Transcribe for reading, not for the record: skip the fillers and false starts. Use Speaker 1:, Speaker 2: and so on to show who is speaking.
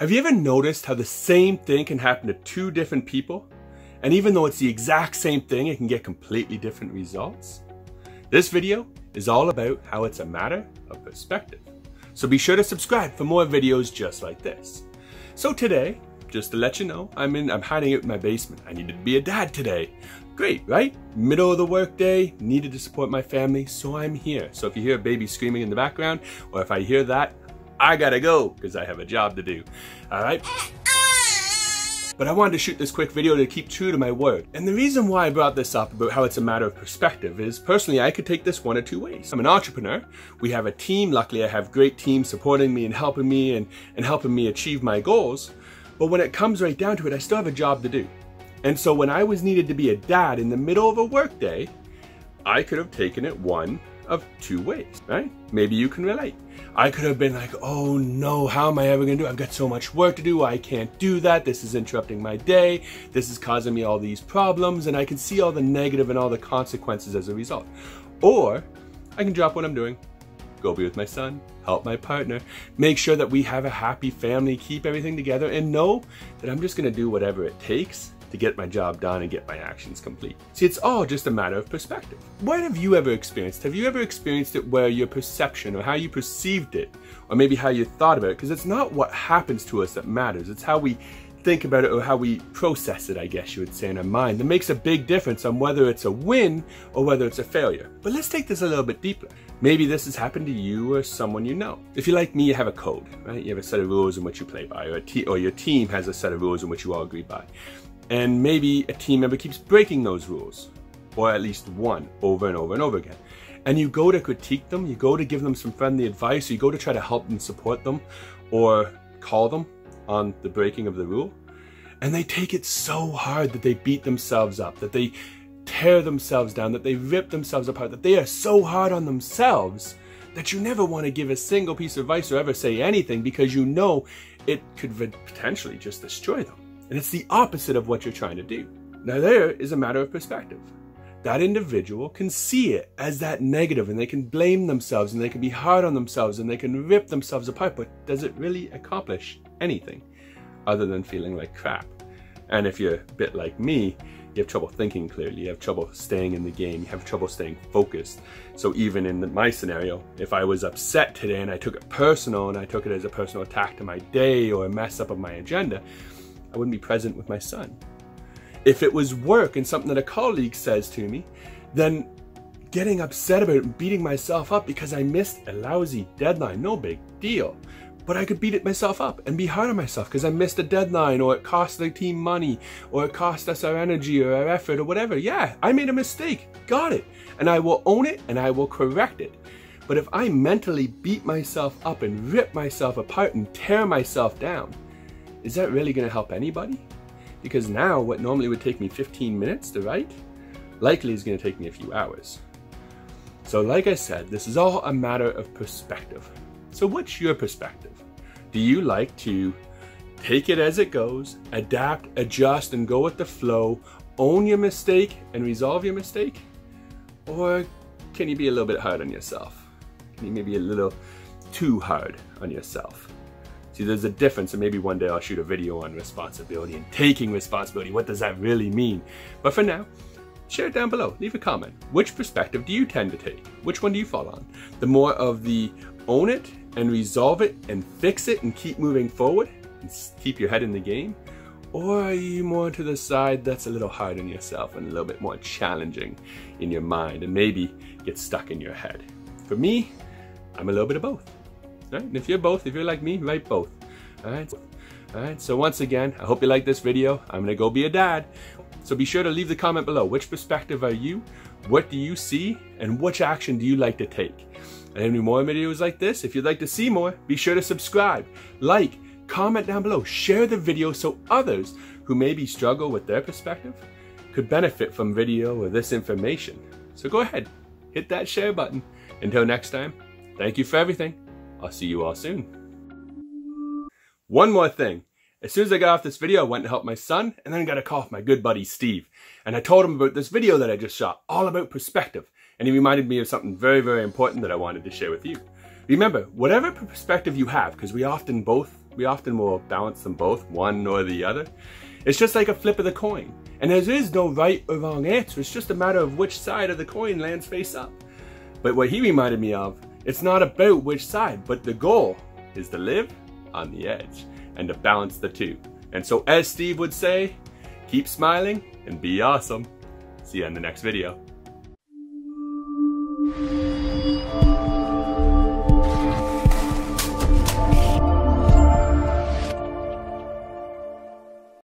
Speaker 1: Have you ever noticed how the same thing can happen to two different people? And even though it's the exact same thing, it can get completely different results? This video is all about how it's a matter of perspective. So be sure to subscribe for more videos just like this. So today, just to let you know, I'm hiding out in my basement. I needed to be a dad today. Great, right? Middle of the workday, needed to support my family, so I'm here. So if you hear a baby screaming in the background, or if I hear that, I gotta go, because I have a job to do, all right? But I wanted to shoot this quick video to keep true to my word. And the reason why I brought this up about how it's a matter of perspective is, personally, I could take this one of two ways. I'm an entrepreneur. We have a team. Luckily, I have great teams supporting me and helping me and helping me achieve my goals. But when it comes right down to it, I still have a job to do. And so when I was needed to be a dad in the middle of a workday, I could have taken it one of two ways, right? Maybe you can relate. I could have been like, oh no, how am I ever gonna do it? I've got so much work to do, I can't do that, this is interrupting my day, this is causing me all these problems, and I can see all the negative and all the consequences as a result. Or I can drop what I'm doing, go be with my son, help my partner, make sure that we have a happy family, keep everything together, and know that I'm just gonna do whatever it takes to get my job done and get my actions complete. See, it's all just a matter of perspective. What have you ever experienced? Have you ever experienced it where your perception or how you perceived it, or maybe how you thought about it? Because it's not what happens to us that matters. It's how we think about it or how we process it, I guess you would say, in our mind. That makes a big difference on whether it's a win or whether it's a failure. But let's take this a little bit deeper. Maybe this has happened to you or someone you know. If you're like me, you have a code, right? You have a set of rules in which you play by, or your team has a set of rules in which you all agree by. And maybe a team member keeps breaking those rules, or at least one, over and over and over again. And you go to critique them, you go to give them some friendly advice, you go to try to help and support them, or call them on the breaking of the rule. And they take it so hard that they beat themselves up, that they tear themselves down, that they rip themselves apart, that they are so hard on themselves that you never want to give a single piece of advice or ever say anything, because you know it could potentially just destroy them. And it's the opposite of what you're trying to do. Now there is a matter of perspective. That individual can see it as that negative, and they can blame themselves, and they can be hard on themselves, and they can rip themselves apart, but does it really accomplish anything other than feeling like crap? And if you're a bit like me, you have trouble thinking clearly, you have trouble staying in the game, you have trouble staying focused. So even in my scenario, if I was upset today and I took it personal and I took it as a personal attack to my day or a mess up of my agenda, I wouldn't be present with my son. If it was work and something that a colleague says to me, then getting upset about it and beating myself up because I missed a lousy deadline, no big deal. But I could beat it myself up and be hard on myself because I missed a deadline, or it cost the team money, or it cost us our energy or our effort or whatever. Yeah, I made a mistake, got it. And I will own it and I will correct it. But if I mentally beat myself up and rip myself apart and tear myself down, is that really going to help anybody? Because now what normally would take me 15 minutes to write, likely is going to take me a few hours. So like I said, this is all a matter of perspective. So what's your perspective? Do you like to take it as it goes, adapt, adjust, and go with the flow, own your mistake and resolve your mistake? Or can you be a little bit hard on yourself? Can you maybe be a little too hard on yourself? See, there's a difference, and maybe one day I'll shoot a video on responsibility and taking responsibility. What does that really mean? But for now, share it down below. Leave a comment. Which perspective do you tend to take? Which one do you fall on? The more of the own it and resolve it and fix it and keep moving forward and keep your head in the game? Or are you more to the side that's a little hard on yourself and a little bit more challenging in your mind and maybe get stuck in your head? For me, I'm a little bit of both. Right? And if you're both, if you're like me, write both. All right. So once again, I hope you like this video. I'm gonna go be a dad. So be sure to leave the comment below. Which perspective are you? What do you see? And which action do you like to take? And any more videos like this, if you'd like to see more, be sure to subscribe, like, comment down below, share the video so others who maybe struggle with their perspective could benefit from video or this information. So go ahead, hit that share button. Until next time, thank you for everything. I'll see you all soon. One more thing. As soon as I got off this video, I went to help my son, and then I got a call from my good buddy Steve. And I told him about this video that I just shot, all about perspective. And he reminded me of something very, very important that I wanted to share with you. Remember, whatever perspective you have, because we often both We often will balance them both, one or the other. It's just like a flip of the coin. And there is no right or wrong answer. It's just a matter of which side of the coin lands face up. But what he reminded me of, it's not about which side, but the goal is to live on the edge and to balance the two. And so as Steve would say, keep smiling and be awesome. See you in the next video.